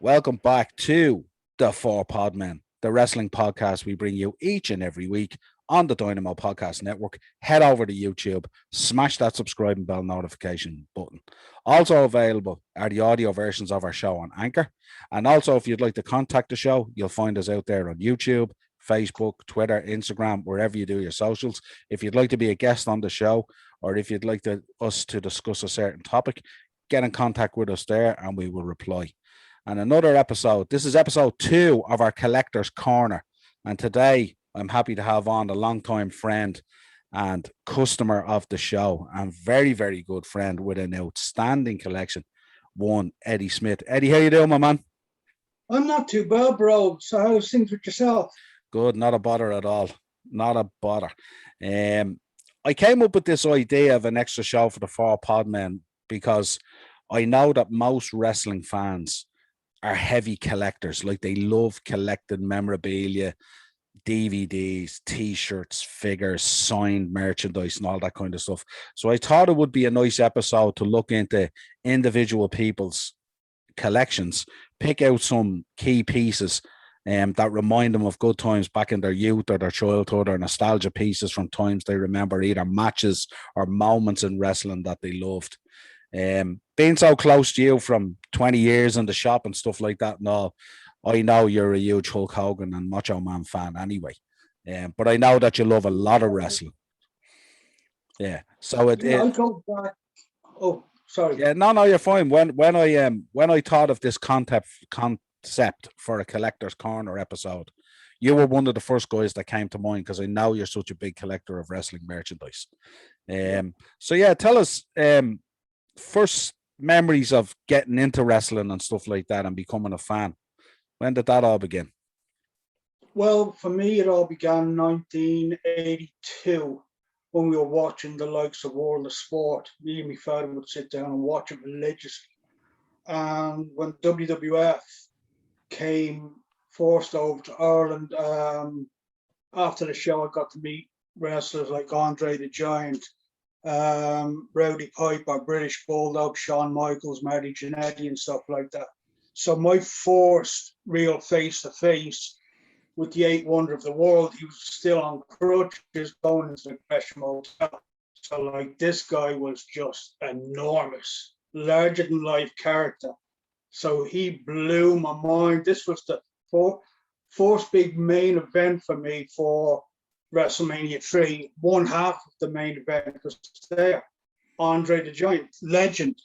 Welcome back to the Four Podmen, the wrestling podcast we bring you each and every week on the Dynamo Podcast Network. Head over to YouTube, smash that subscribe and bell notification button. Also available are the audio versions of our show on Anchor. And also, if you'd like to contact the show, you'll find us out there on YouTube, Facebook, Twitter, Instagram, wherever you do your socials. If you'd like to be a guest on the show, or if you'd like us to discuss a certain topic, get in contact with us there and we will reply. And another episode. This is episode 2 of our Collector's Corner. And today I'm happy to have on a longtime friend and customer of the show and very, very good friend with an outstanding collection, one Eddie Smith. Eddie, how you doing, my man? I'm not too bad, bro. So how's things with yourself? Good, not a bother at all. Not a bother. I came up with this idea of an extra show for the Four Podmen because I know that most wrestling fans are heavy collectors. Like, they love collecting memorabilia, DVDs, t-shirts, figures, signed merchandise and all that kind of stuff. So I thought it would be a nice episode to look into individual people's collections, pick out some key pieces that remind them of good times back in their youth or their childhood, or nostalgia pieces from times they remember, either matches or moments in wrestling that they loved. Being so close to you from 20 years in the shop and stuff like that, no, I know you're a huge Hulk Hogan and Macho Man fan anyway. But I know that you love a lot of wrestling. Yeah. So I go back. Oh, sorry. Yeah, no, you're fine. When I thought of this concept for a Collector's Corner episode, you were one of the first guys that came to mind because I know you're such a big collector of wrestling merchandise. So yeah, tell us first memories of getting into wrestling and stuff like that and becoming a fan. When did that all begin? Well, for me, it all began in 1982 when we were watching the likes of World of Sport. Me and my father would sit down and watch it religiously. And when WWF came forced over to Ireland, after the show, I got to meet wrestlers like Andre the Giant, Rowdy Piper, British Bulldog, Shawn Michaels, Marty Jannetty and stuff like that. So my first real face-to-face with the Eighth Wonder of the World, he was still on crutches going into the Gresham Hotel. So like, this guy was just enormous, larger than life character. So he blew my mind. This was the first big main event for me for WrestleMania 3. One half of the main event was there. Andre the Giant, legend.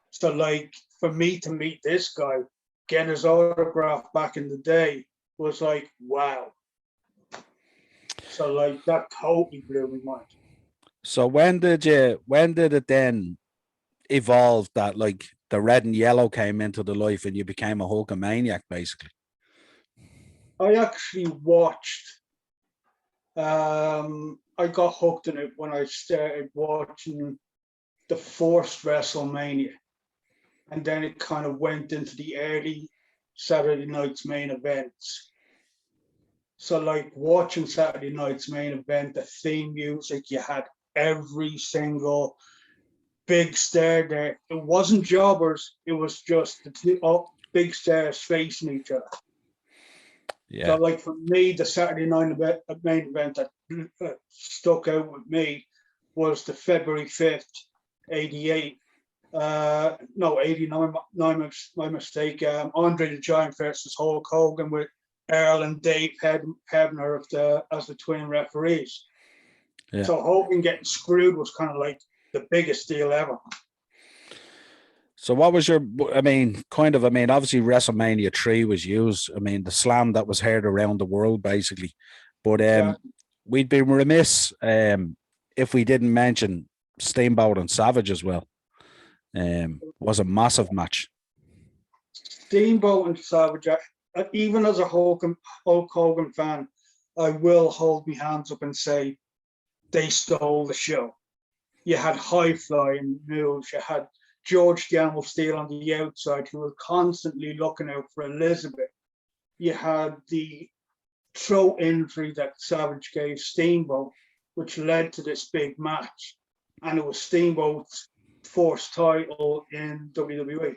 So like, for me to meet this guy, get his autograph back in the day, was like, wow. So like, that totally blew my mind. So when did it then evolve that, like, the red and yellow came into the life and you became a Hulkamaniac, basically? I actually watched, I got hooked in it when I started watching the first WrestleMania. And then it kind of went into the early Saturday night's main events. So like, watching Saturday night's main event, the theme music, you had every single big star there. It wasn't jobbers, it was just the two big stars facing each other. Yeah. So like, for me, the Saturday night main event that stuck out with me was the February 5th, 88. 89, my mistake. Andre the Giant versus Hulk Hogan with Earl and Dave Hebner as the twin referees. Yeah. So Hogan getting screwed was kind of like the biggest deal ever. So what was obviously WrestleMania 3 was used. I mean, the slam that was heard around the world, basically. But we'd be remiss if we didn't mention Steamboat and Savage as well. Was a massive match. Steamboat and Savage, even as a Hulk Hogan fan, I will hold my hands up and say they stole the show. You had high-flying moves. You had George the Animal Steel on the outside, who was constantly looking out for Elizabeth. You had the throat injury that Savage gave Steamboat, which led to this big match. And it was Steamboat's first title in WWE.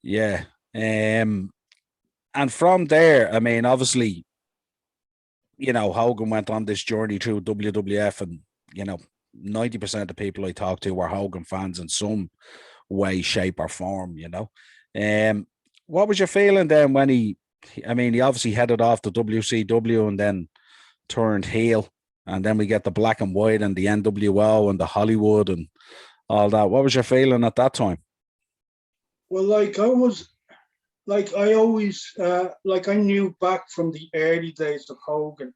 Yeah. And from there, I mean, obviously, Hogan went on this journey through WWF, and 90% of people I talked to were Hogan fans in some way, shape, or form. What was your feeling then when he obviously headed off to WCW and then turned heel, and then we get the black and white and the NWO and the Hollywood and all that. What was your feeling at that time? Well, I knew back from the early days of Hogan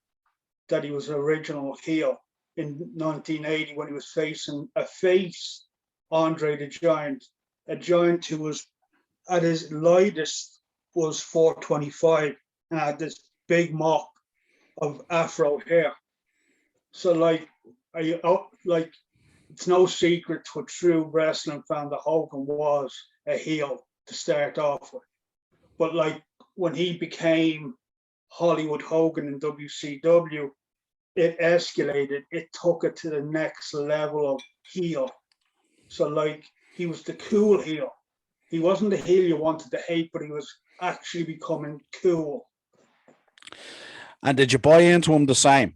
that he was an original heel in 1980 when he was facing a face, Andre the Giant, a giant who was at his lightest was 425 and had this big mop of afro hair. So it's no secret to a true wrestling fan that Hogan was a heel to start off with. But when he became Hollywood Hogan in WCW, it escalated. It took it to the next level of heel. So he was the cool heel. He wasn't the heel you wanted to hate, but he was actually becoming cool. And did you buy into him the same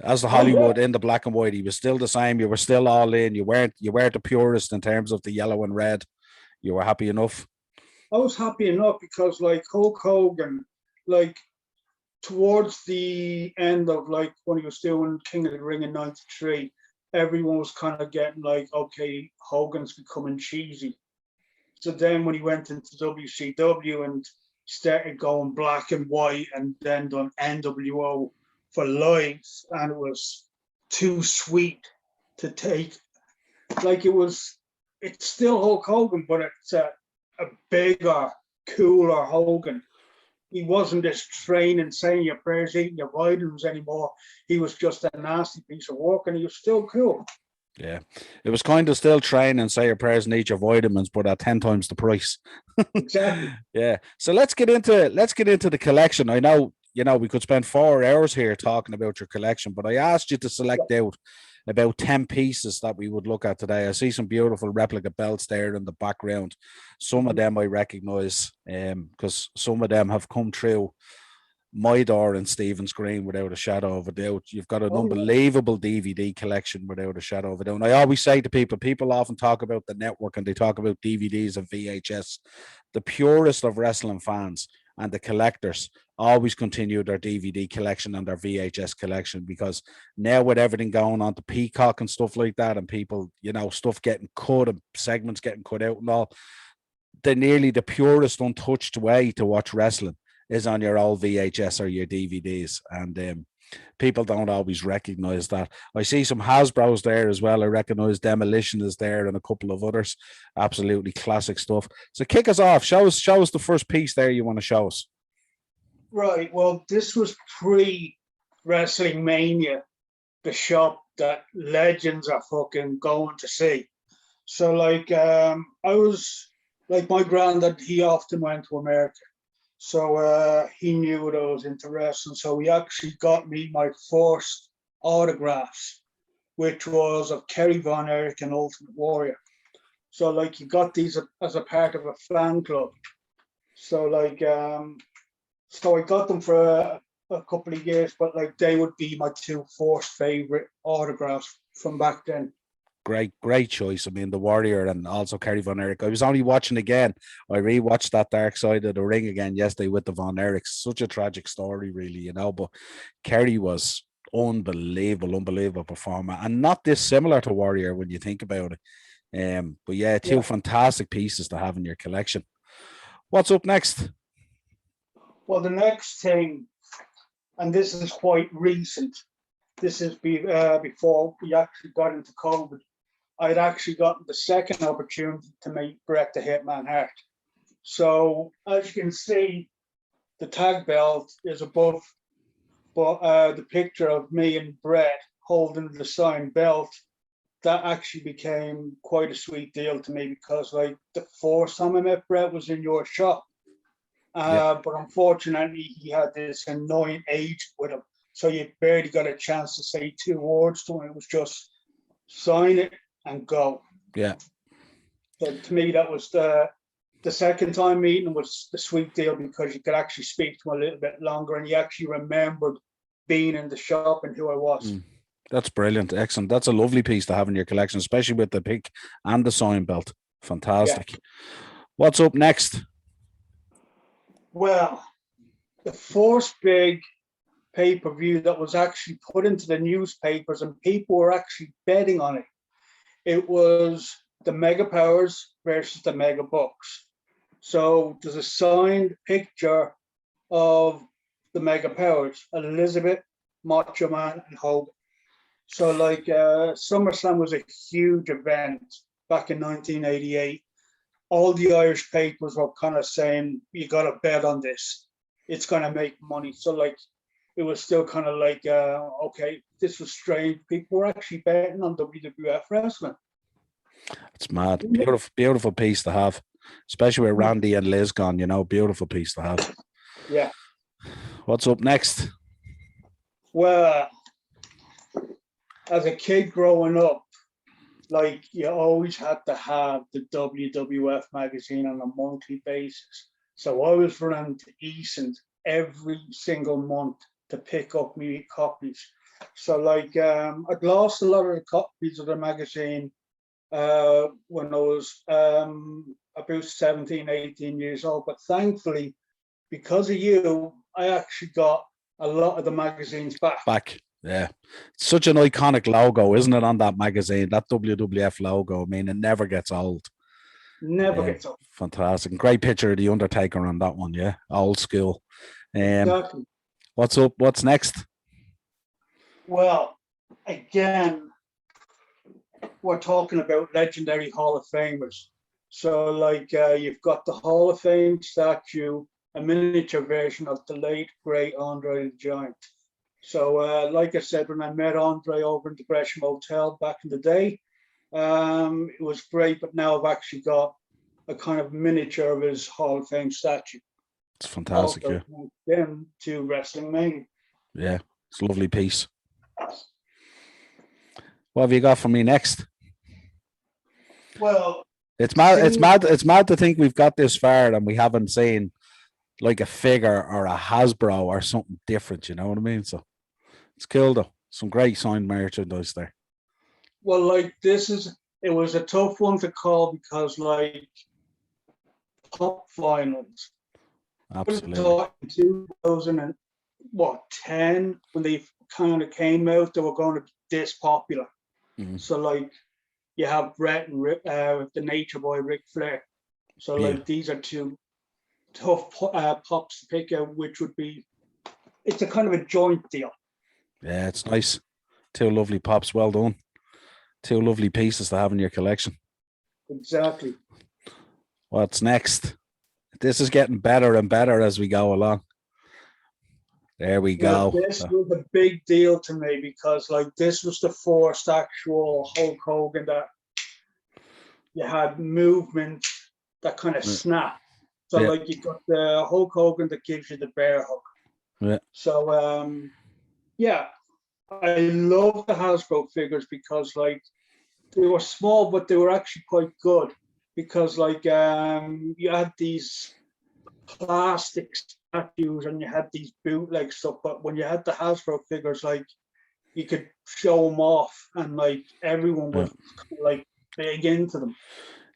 as the Hollywood yeah. in the black and white? He was still the same. You were still all in. You weren't the purist in terms of the yellow and red. You were happy enough. I was happy enough because Hulk Hogan, towards the end of when he was doing King of the Ring in '93, everyone was kind of getting okay, Hogan's becoming cheesy. So then when he went into WCW and started going black and white and then done NWO for life, and it was too sweet to take. It's still Hulk Hogan, but it's a bigger, cooler Hogan. He wasn't just training, saying your prayers, eating your vitamins anymore. He was just a nasty piece of work, and he was still cool. Yeah, it was kind of still training, say your prayers and eat your vitamins, but at 10 times the price. Exactly. Yeah. So let's get into the collection. I know, we could spend 4 hours here talking about your collection, but I asked you to select out about 10 pieces that we would look at today. I see some beautiful replica belts there in the background. Some of them I recognize because some of them have come through my door in Stephen's Green without a shadow of a doubt. You've got an unbelievable DVD collection without a shadow of a doubt. And I always say to people often talk about the network and they talk about DVDs and VHS. The purest of wrestling fans and the collectors always continue their DVD collection and their VHS collection, because now with everything going on to Peacock and stuff like that, and people, stuff getting cut and segments getting cut out and all, nearly the purest, untouched way to watch wrestling is on your old VHS or your DVDs. And people don't always recognize that. I see some Hasbro's there as well. I recognize Demolition is there and a couple of others. Absolutely classic stuff. So kick us off. Show us the first piece there you want to show us. Right. Well, this was pre-Wrestling Mania, the shop that legends are fucking going to see. So I was my granddad, he often went to America. So he knew that I was into wrestling. So he actually got me my first autographs, which was of Kerry Von Erich and Ultimate Warrior. So he got these as a part of a fan club. So so I got them for a couple of years, but they would be my two first favorite autographs from back then. Great choice. I mean, the Warrior and also Kerry Von Erich. I was only watching again. I rewatched that Dark Side of the Ring again yesterday with the Von Erichs. Such a tragic story, really, But Kerry was unbelievable performer, and not dissimilar to Warrior when you think about it. But yeah, two fantastic pieces to have in your collection. What's up next? Well, the next thing, and this is quite recent. This is before we actually got into COVID. I'd actually gotten the second opportunity to meet Bret the Hitman Hart. So as you can see, the tag belt is above, but the picture of me and Bret holding the signed belt, that actually became quite a sweet deal to me, because the first time I met Bret was in your shop. But unfortunately, he had this annoying agent with him. So you barely got a chance to say 2 words to him. It was just sign it and go. Yeah. So to me, that was the the second time meeting was the sweet deal because you could actually speak to him a little bit longer and he actually remembered being in the shop and who I was. That's brilliant. Excellent. That's a lovely piece to have in your collection, especially with the pick and the sign belt. Fantastic. Yeah. What's up next? Well, the first big pay-per-view that was actually put into the newspapers and people were actually betting on it. It was the Mega Powers versus the Mega Bucks. So there's a signed picture of the Mega Powers, Elizabeth, Macho Man, and Hogan. So like SummerSlam was a huge event back in 1988. All the Irish papers were kind of saying, you got to bet on this. It's going to make money. So like, it was still kind of like, okay, this was strange. People were actually betting on WWF wrestling. It's mad. Beautiful, beautiful piece to have, especially with Randy and Liz gone, you know, beautiful piece to have. Yeah. What's up next? Well, as a kid growing up, like you always had to have the WWF magazine on a monthly basis. So I was running to Easton every single month to pick up me copies. So like I'd lost a lot of the copies of the magazine when I was about 17, 18 years old. But thankfully, because of you, I actually got a lot of the magazines back. Yeah. It's such an iconic logo, isn't it, on that magazine? That WWF logo. I mean, it never gets old. Never gets old. Fantastic. Great picture of the Undertaker on that one, yeah. Old school. Exactly. What's up? What's next? Well, again, we're talking about legendary Hall of Famers. So like you've got the Hall of Fame statue, a miniature version of the late, great Andre the Giant. So like I said, when I met Andre over in the Gresham Hotel back in the day, it was great, but now I've actually got a kind of miniature of his Hall of Fame statue. It's fantastic, also, yeah. Then to Wrestling Mania. Yeah, it's a lovely piece. What have you got for me next? Well, it's mad to think we've got this far and we haven't seen like a figure or a Hasbro or something different, you know what I mean? So it's cool though. Some great signed merchandise there. Well, like it was a tough one to call because like top finals. Absolutely. In 2010, when they kind of came out, they were going to be this popular. So like you have Brett and the Nature Boy Ric Flair. So like these are two tough pops to pick out, which would be, it's a kind of a joint deal. Yeah, it's nice. Two lovely pops. Well done. Two lovely pieces to have in your collection. Exactly. What's next? This is getting better and better as we go along. There we go. This was a big deal to me because like this was the first actual Hulk Hogan that you had movement that kind of snapped. So like you got the Hulk Hogan that gives you the bear hug. Yeah. So I love the Hasbro figures because like they were small, but they were actually quite good because like you had these plastic statues and you had these bootleg stuff, but when you had the Hasbro figures, like you could show them off and like everyone was like big into them.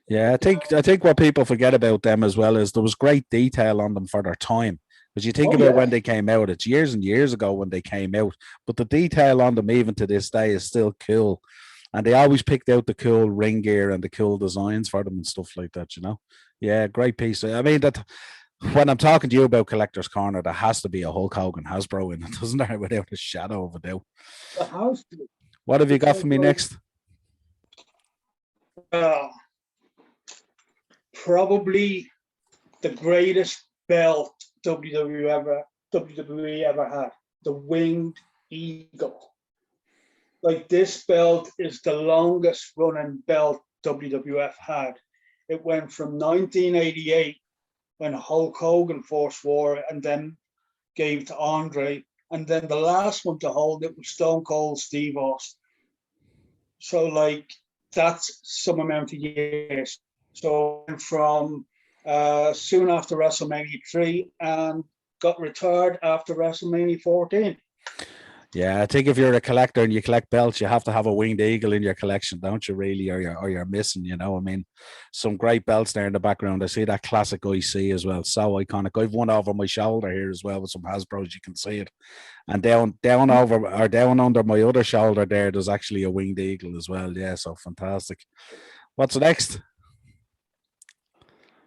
Yeah, I think what people forget about them as well is there was great detail on them for their time. Because you think about when they came out, it's years and years ago when they came out, but the detail on them even to this day is still cool. And they always picked out the cool ring gear and the cool designs for them and stuff like that, you know? Yeah, great piece. I mean, that when I'm talking to you about Collector's Corner, there has to be a Hulk Hogan Hasbro in it, doesn't there? Without a shadow of a doubt. What have you got for me next? Probably the greatest belt WWE ever had, the Winged Eagle. Like this belt is the longest running belt WWF had. It went from 1988 when Hulk Hogan first wore it and then gave to Andre. And then the last one to hold it was Stone Cold Steve Austin. So like that's some amount of years. So from soon after WrestleMania 3 and got retired after WrestleMania 14. Yeah, I think if you're a collector and you collect belts, you have to have a winged eagle in your collection, don't you? Really, or you're missing. I mean, some great belts there in the background. I see that classic IC as well, so iconic. I've one over my shoulder here as well with some Hasbro's. You can see it, and down over or down under my other shoulder there, there's actually a winged eagle as well. Yeah, so fantastic. What's next?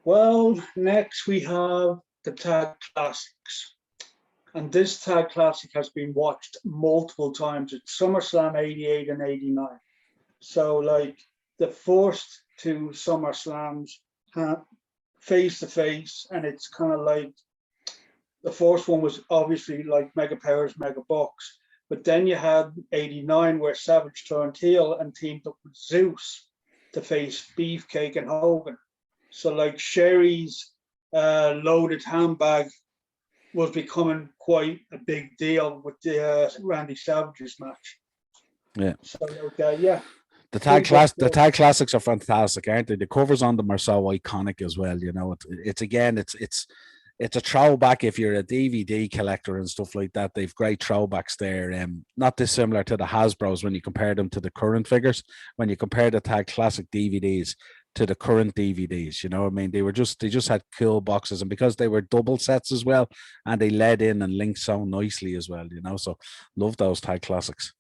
Well, next we have the Tag Classics. And this Tag Classic has been watched multiple times at SummerSlam 88 and 89. So, like, the first two SummerSlams face to face, and it's kind of like the first one was obviously like Mega Powers, Mega Bucks. But then you had 89 where Savage turned heel and teamed up with Zeus to face Beefcake and Hogan. So, like, Sherry's loaded handbag was becoming quite a big deal with the Randy Savage's match. Yeah. So, yeah. The tag classics are fantastic, aren't they? The covers on them are so iconic as well. It's a throwback if you're a DVD collector and stuff like that. They've great throwbacks there. Not dissimilar to the Hasbro's when you compare them to the current figures. When you compare the Tag Classic DVDs to the current DVDs, I mean, they just had cool boxes, and because they were double sets as well, and they led in and linked so nicely as well, so love those Tag Classics.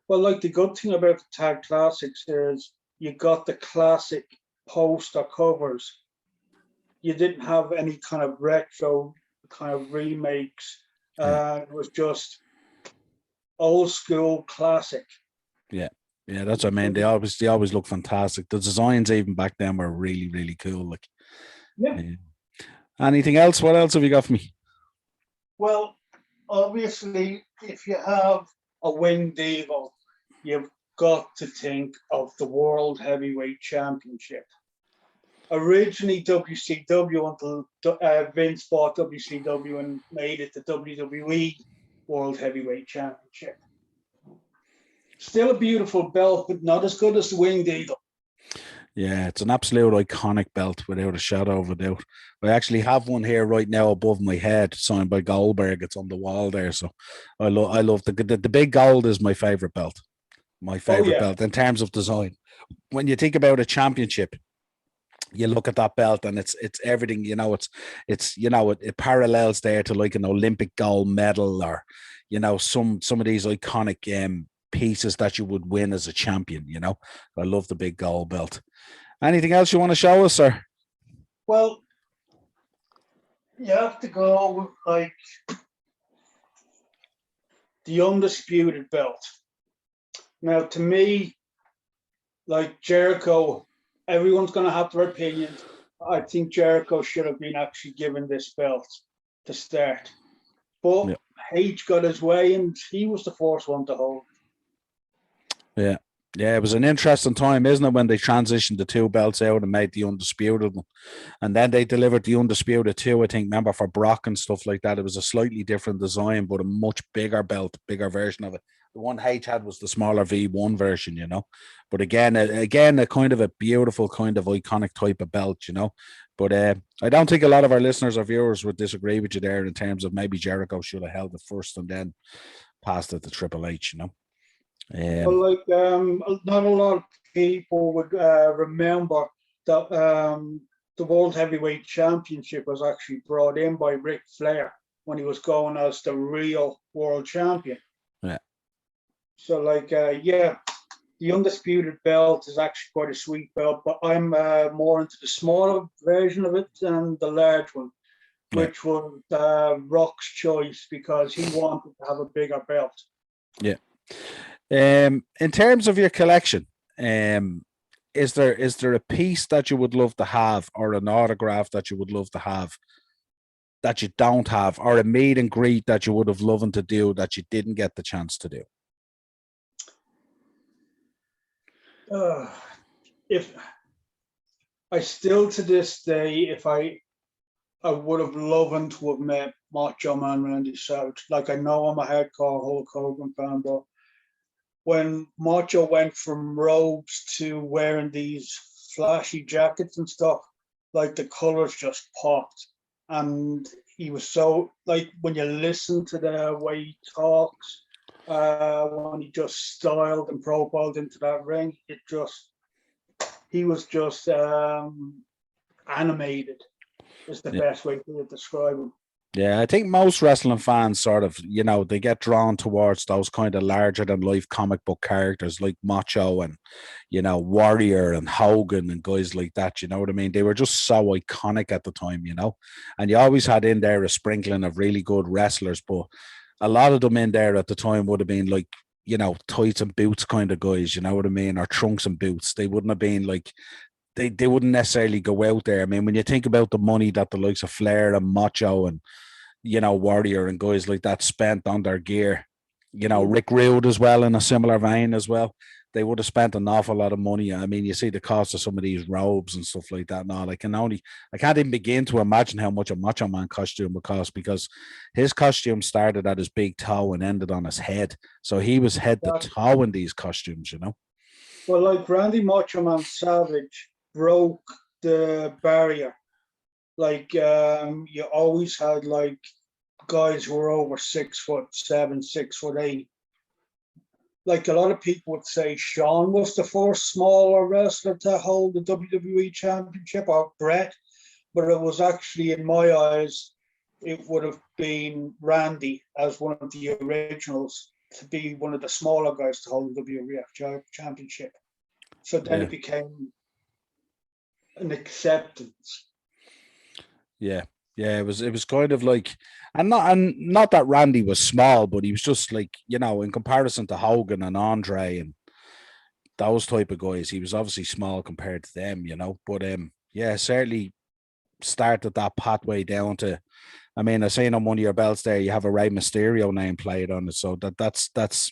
Well, like, the good thing about the Tag Classics is you got the classic poster covers. You didn't have any kind of retro kind of remakes. It was just old school classic. Yeah, that's what I mean. They always look fantastic. The designs even back then were really, really cool. Like, yeah. Anything else? What else have you got for me? Well, obviously, if you have a winged eagle, you've got to think of the World Heavyweight Championship. Originally WCW until Vince bought WCW and made it the WWE World Heavyweight Championship. Still a beautiful belt, but not as good as the Winged Eagle. Yeah, it's an absolute iconic belt without a shadow of a doubt. I actually have one here right now above my head, signed by Goldberg. It's on the wall there. So I love the big gold is my favorite belt. My favorite belt in terms of design. When you think about a championship, you look at that belt and it's everything, it parallels there to like an Olympic gold medal or, some of these iconic pieces that you would win as a champion. I love the big gold belt. Anything else you want to show us, sir? Well, you have to go with, like, the undisputed belt. Now, to me, like Jericho, everyone's going to have their opinions. I think Jericho should have been actually given this belt to start. But H got his way and he was the first one to hold. Yeah. Yeah, it was an interesting time, isn't it, when they transitioned the two belts out and made the Undisputed one. And then they delivered the Undisputed too, I think, remember, for Brock and stuff like that. It was a slightly different design, but a much bigger belt, bigger version of it. The one H had was the smaller V1 version, But again, a kind of a beautiful, kind of iconic type of belt, But I don't think a lot of our listeners or viewers would disagree with you there in terms of maybe Jericho should have held it first and then passed it to Triple H, Well, like, not a lot of people would remember that the World Heavyweight Championship was actually brought in by Ric Flair when he was going as the real world champion. Yeah. So, like, the Undisputed belt is actually quite a sweet belt, but I'm more into the smaller version of it than the large one, which was Rock's choice because he wanted to have a bigger belt. Yeah. In terms of your collection, is there a piece that you would love to have, or an autograph that you would love to have that you don't have, or a meet and greet that you would have loved to do that you didn't get the chance to do? If I still to this day, if I would have loved to have met Macho Man Randy Savage. Like, I know I'm a hardcore Hulk Hogan fan, but when Macho went from robes to wearing these flashy jackets and stuff, like the colors just popped. And he was so, like, when you listen to the way he talks, when he just styled and profiled into that ring, he was just animated, is the Yeah. best way to describe him. Yeah, I think most wrestling fans sort of, they get drawn towards those kind of larger than life comic book characters like Macho and, Warrior and Hogan and guys like that. You know what I mean? They were just so iconic at the time, and you always had in there a sprinkling of really good wrestlers, but a lot of them in there at the time would have been like, tights and boots kind of guys, you know what I mean? Or trunks and boots. They wouldn't have been like, they wouldn't necessarily go out there. I mean, when you think about the money that the likes of Flair and Macho and Warrior and guys like that spent on their gear, Rick Rude as well in a similar vein as well. They would have spent an awful lot of money. I mean, you see the cost of some of these robes and stuff like that. Now, I can't even begin to imagine how much a Macho Man costume would cost because his costume started at his big toe and ended on his head. So he was head to toe in these costumes, Well, like Randy Macho Man Savage broke the barrier. Like you always had like guys who were over 6'7", 6'8". Like a lot of people would say Shawn was the first smaller wrestler to hold the WWE Championship, or Brett, but it was actually, in my eyes, it would have been Randy as one of the originals to be one of the smaller guys to hold the WWF Championship. So then it became an acceptance. Yeah. Yeah, it was kind of like, and not that Randy was small, but he was just like, in comparison to Hogan and Andre and those type of guys, he was obviously small compared to them, But certainly started that pathway down to, I mean, I seen on one of your belts there, you have a Rey Mysterio name played on it, so that's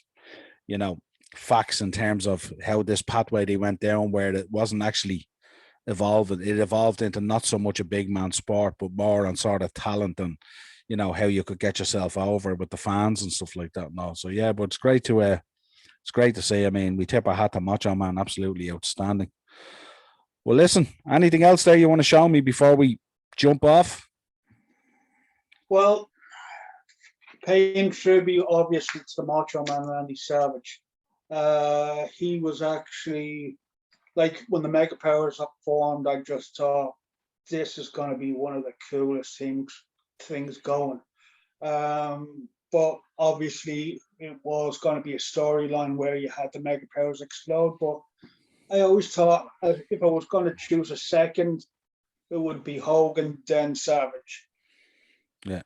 facts in terms of how this pathway they went down, where it wasn't actually evolving. It evolved into not so much a big man sport, but more on sort of talent and how you could get yourself over with the fans and stuff like that. No, so yeah, but it's great to see. I mean, we tip our hat to Macho Man, absolutely outstanding. Well, listen, anything else there you want to show me before we jump off? Well, paying tribute, obviously, to the Macho Man Randy Savage. He was actually, like, when the Mega Powers up formed, I just thought this is going to be one of the coolest things going. But obviously, it was going to be a storyline where you had the Mega Powers explode. But I always thought if I was going to choose a second, it would be Hogan, then Savage. Yeah.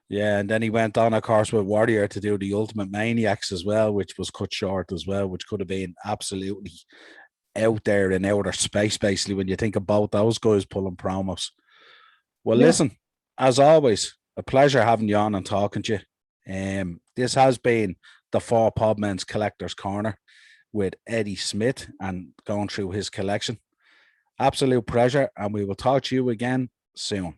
Yeah, and then he went on, of course, with Warrior to do the Ultimate Maniacs as well, which was cut short as well, which could have been absolutely out there in outer space, basically, when you think about those guys pulling promos. Well, listen, as always, a pleasure having you on and talking to you. This has been the Four Podmen's Collector's Corner with Eddie Smith and going through his collection. Absolute pleasure, and we will talk to you again soon.